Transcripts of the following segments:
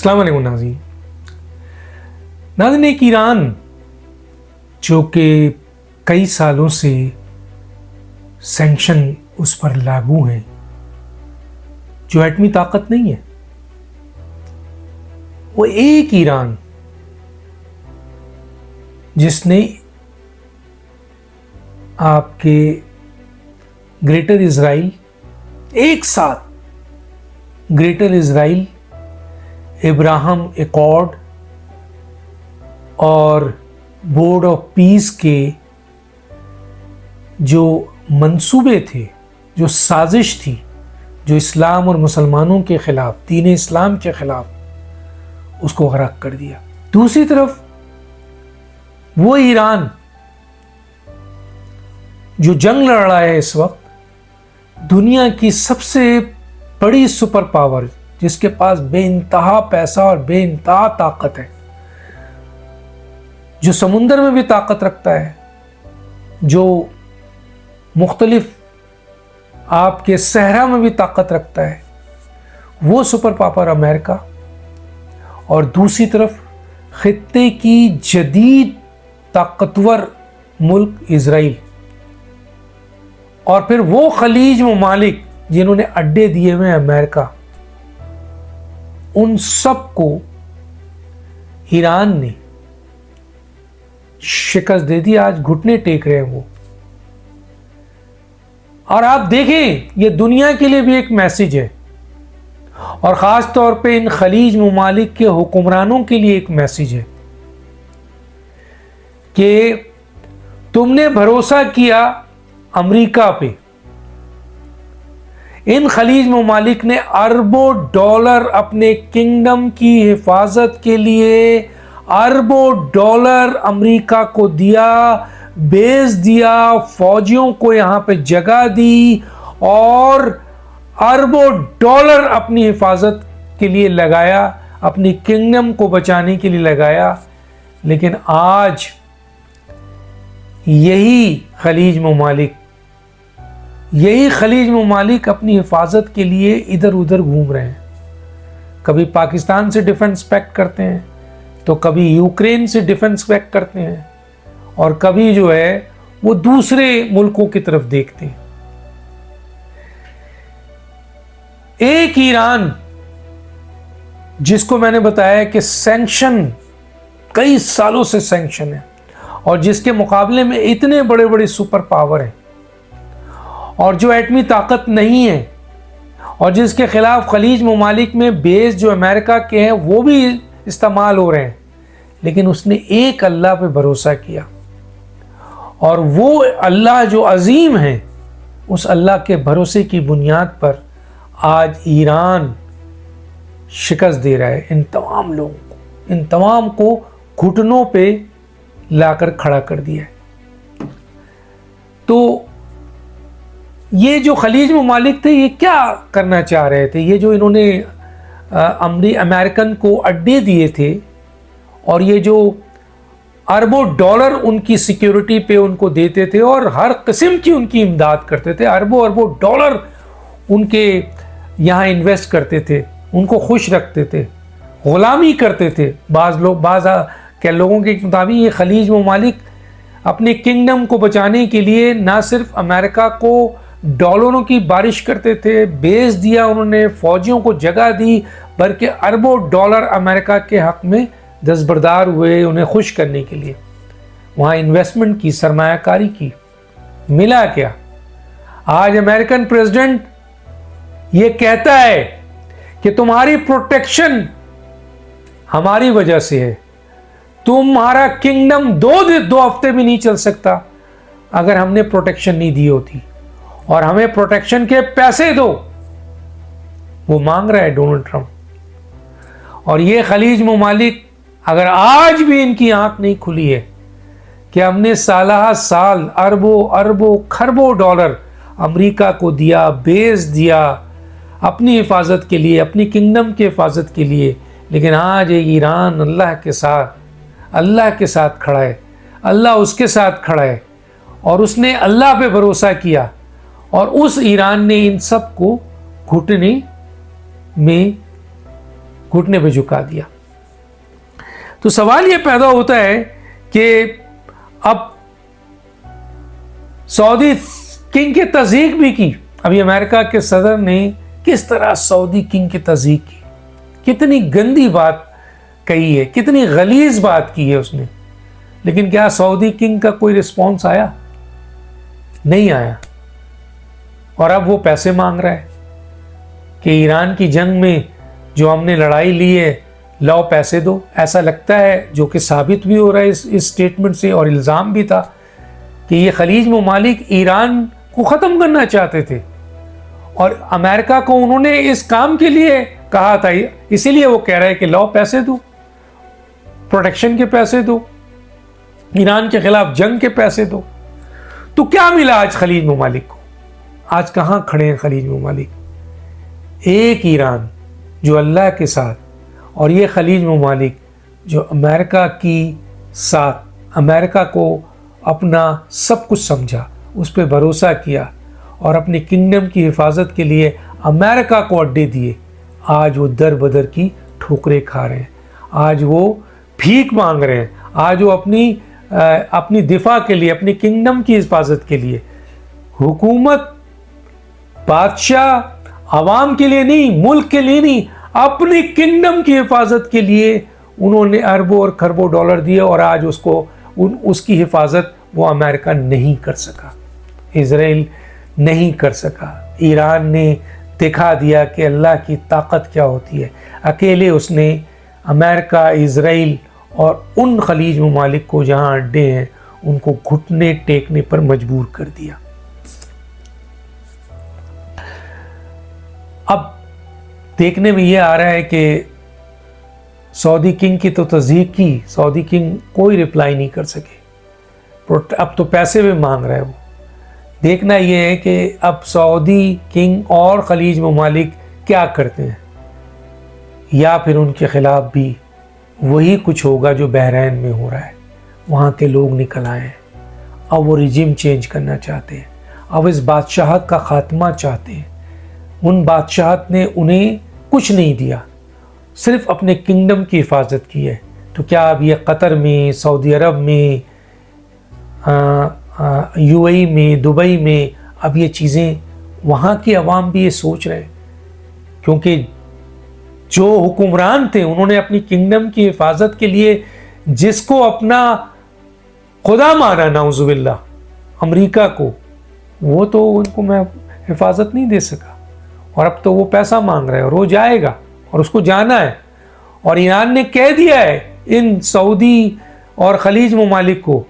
السلام علیکم ناظرین۔ ایک ایران جو کہ کئی سالوں سے سینکشن اس پر لاگو ہیں، جو ایٹمی طاقت نہیں ہے، وہ ایک ایران جس نے آپ کے گریٹر اسرائیل، ایک ساتھ گریٹر اسرائیل، ابراہم ایکارڈ اور بورڈ آف پیس کے جو منصوبے تھے، جو سازش تھی، جو اسلام اور مسلمانوں کے خلاف، دین اسلام کے خلاف، اس کو غرق کر دیا۔ دوسری طرف وہ ایران جو جنگ لڑ رہا ہے اس وقت دنیا کی سب سے بڑی سپر پاور، جس کے پاس بے انتہا پیسہ اور بے انتہا طاقت ہے، جو سمندر میں بھی طاقت رکھتا ہے، جو مختلف آپ کے صحرا میں بھی طاقت رکھتا ہے، وہ سپر پاور امریکہ، اور دوسری طرف خطے کی جدید طاقتور ملک اسرائیل، اور پھر وہ خلیج ممالک جنہوں نے اڈے دیے ہوئے امریکہ، ان سب کو ایران نے شکست دے دی۔ آج گھٹنے ٹیک رہے ہیں وہ۔ اور آپ دیکھیں، یہ دنیا کے لیے بھی ایک میسج ہے، اور خاص طور پہ ان خلیج ممالک کے حکمرانوں کے لیے ایک میسج ہے کہ تم نے بھروسہ کیا امریکہ پہ۔ ان خلیج ممالک نے اربوں ڈالر اپنے کنگڈم کی حفاظت کے لیے، اربوں ڈالر امریکہ کو دیا، بیس دیا، فوجیوں کو یہاں پہ جگہ دی، اور اربوں ڈالر اپنی حفاظت کے لیے لگایا، اپنی کنگڈم کو بچانے کے لیے لگایا۔ لیکن آج یہی خلیج ممالک اپنی حفاظت کے لیے ادھر ادھر گھوم رہے ہیں۔ کبھی پاکستان سے ڈیفنس پیکٹ کرتے ہیں، تو کبھی یوکرین سے ڈیفنس پیکٹ کرتے ہیں، اور کبھی جو ہے وہ دوسرے ملکوں کی طرف دیکھتے ہیں۔ ایک ایران جس کو میں نے بتایا کہ سینکشن، کئی سالوں سے سینکشن ہے، اور جس کے مقابلے میں اتنے بڑے بڑے سپر پاور ہیں، اور جو ایٹمی طاقت نہیں ہے، اور جس کے خلاف خلیج ممالک میں بیس جو امریکہ کے ہیں وہ بھی استعمال ہو رہے ہیں، لیکن اس نے ایک اللہ پہ بھروسہ کیا، اور وہ اللہ جو عظیم ہے، اس اللہ کے بھروسے کی بنیاد پر آج ایران شکست دے رہا ہے ان تمام لوگوں کو، ان تمام کو گھٹنوں پہ لا کر کھڑا کر دیا ہے۔ تو یہ جو خلیج ممالک تھے، یہ کیا کرنا چاہ رہے تھے؟ یہ جو انہوں نے امریکن کو اڈے دیے تھے، اور یہ جو اربوں ڈالر ان کی سیکیورٹی پہ ان کو دیتے تھے، اور ہر قسم کی ان کی امداد کرتے تھے، اربوں ڈالر ان کے یہاں انویسٹ کرتے تھے، ان کو خوش رکھتے تھے، غلامی کرتے تھے۔ بعض لوگوں کے مطابق یہ خلیج ممالک اپنے کنگڈم کو بچانے کے لیے نہ صرف امریکہ کو ڈالروں کی بارش کرتے تھے، بیس دیا انہوں نے، فوجیوں کو جگہ دی، بلکہ اربوں ڈالر امریکہ کے حق میں دستبردار ہوئے انہیں خوش کرنے کے لیے، وہاں انویسٹمنٹ کی، سرمایہ کاری کی۔ ملا کیا؟ آج امریکن پریزیڈنٹ یہ کہتا ہے کہ تمہاری پروٹیکشن ہماری وجہ سے ہے، تمہارا کنگڈم دو ہفتے بھی نہیں چل سکتا اگر ہم نے پروٹیکشن نہیں دی ہوتی، اور ہمیں پروٹیکشن کے پیسے دو۔ وہ مانگ رہا ہے ڈونلڈ ٹرمپ۔ اور یہ خلیج ممالک اگر آج بھی ان کی آنکھ نہیں کھلی ہے کہ ہم نے سالہ سال اربوں کھربوں ڈالر امریکہ کو دیا، بیس دیا اپنی حفاظت کے لیے، اپنی کنگڈم کی حفاظت کے لیے، لیکن آج ایک ایران اللہ کے ساتھ کھڑا ہے، اللہ اس کے ساتھ کھڑا ہے، اور اس نے اللہ پہ بھروسہ کیا، اور اس ایران نے ان سب کو گھٹنے میں گھٹنے پہ جھکا دیا. تو سوال یہ پیدا ہوتا ہے کہ اب سعودی کنگ کی تضحیک بھی کی. ابھی امریکہ کے صدر نے کس طرح سعودی کنگ کی تضحیک کی, کتنی گندی بات کہی ہے, کتنی غلیظ بات کی ہے اس نے, لیکن کیا سعودی کنگ کا کوئی رسپانس آیا؟ نہیں آیا. اور اب وہ پیسے مانگ رہا ہے کہ ایران کی جنگ میں جو ہم نے لڑائی لی ہے لاؤ پیسے دو. ایسا لگتا ہے, جو کہ ثابت بھی ہو رہا ہے اس اسٹیٹمنٹ سے, اور الزام بھی تھا کہ یہ خلیج ممالک ایران کو ختم کرنا چاہتے تھے, اور امریکہ کو انہوں نے اس کام کے لیے کہا تھا, اسی لیے وہ کہہ رہے ہیں کہ لاؤ پیسے دو, پروٹیکشن کے پیسے دو, ایران کے خلاف جنگ کے پیسے دو. تو کیا ملا آج خلیج ممالک کو؟ آج کہاں کھڑے ہیں خلیج ممالک؟ ایک ایران جو اللہ کے ساتھ, اور یہ خلیج ممالک جو امریکہ کی ساتھ, امریکہ کو اپنا سب کچھ سمجھا, اس پہ بھروسہ کیا اور اپنی کنگڈم کی حفاظت کے لیے امریکہ کو اڈے دیے, آج وہ در بدر کی ٹھوکریں کھا رہے ہیں, آج وہ بھیک مانگ رہے ہیں, آج وہ اپنی دفاع کے لیے, اپنی کنگڈم کی حفاظت کے لیے, حکومت بادشاہ عوام کے لیے نہیں, ملک کے لیے نہیں, اپنی کنگڈم کی حفاظت کے لیے انہوں نے اربوں اور کھربوں ڈالر دیے, اور آج اس کی حفاظت وہ امریکہ نہیں کر سکا, اسرائیل نہیں کر سکا. ایران نے دکھا دیا کہ اللہ کی طاقت کیا ہوتی ہے. اکیلے اس نے امریکہ, اسرائیل اور ان خلیج ممالک کو جہاں اڈے ہیں ان کو گھٹنے ٹیکنے پر مجبور کر دیا. اب دیکھنے میں یہ آ رہا ہے کہ سعودی کنگ کی تو تضحیک کی, سعودی کنگ کوئی رپلائی نہیں کر سکے, اب تو پیسے بھی مانگ رہا ہے وہ. دیکھنا یہ ہے کہ اب سعودی کنگ اور خلیج ممالک کیا کرتے ہیں, یا پھر ان کے خلاف بھی وہی کچھ ہوگا جو بحرین میں ہو رہا ہے. وہاں کے لوگ نکل آئے ہیں, اب وہ رجیم چینج کرنا چاہتے ہیں, اب اس بادشاہت کا خاتمہ چاہتے ہیں. ان بادشاہت نے انہیں کچھ نہیں دیا, صرف اپنے کنگڈم کی حفاظت کی ہے. تو کیا اب یہ قطر میں, سعودی عرب میں, یو اے ای میں, دبئی میں, اب یہ چیزیں وہاں کی عوام بھی یہ سوچ رہے ہیں, کیونکہ جو حکمران تھے انہوں نے اپنی کنگڈم کی حفاظت کے لیے جس کو اپنا خدا مانا, نعوذ باللہ, امریکہ کو, وہ تو ان کو میں حفاظت نہیں دے سکا, اور اب تو وہ پیسہ مانگ رہا ہے, اور وہ جائے گا اور اس کو جانا ہے. اور ایران نے کہہ دیا ہے ان سعودی اور خلیج ممالک کو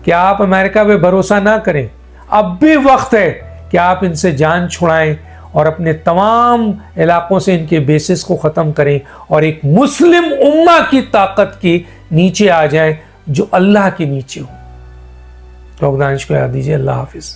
کہ آپ امریکہ پہ بھروسہ نہ کریں, اب بھی وقت ہے کہ آپ ان سے جان چھڑائیں اور اپنے تمام علاقوں سے ان کے بیسس کو ختم کریں, اور ایک مسلم امہ کی طاقت کے نیچے آ جائیں جو اللہ کے نیچے ہوں. لوگ دانش کو یاد دیجیے. اللہ حافظ.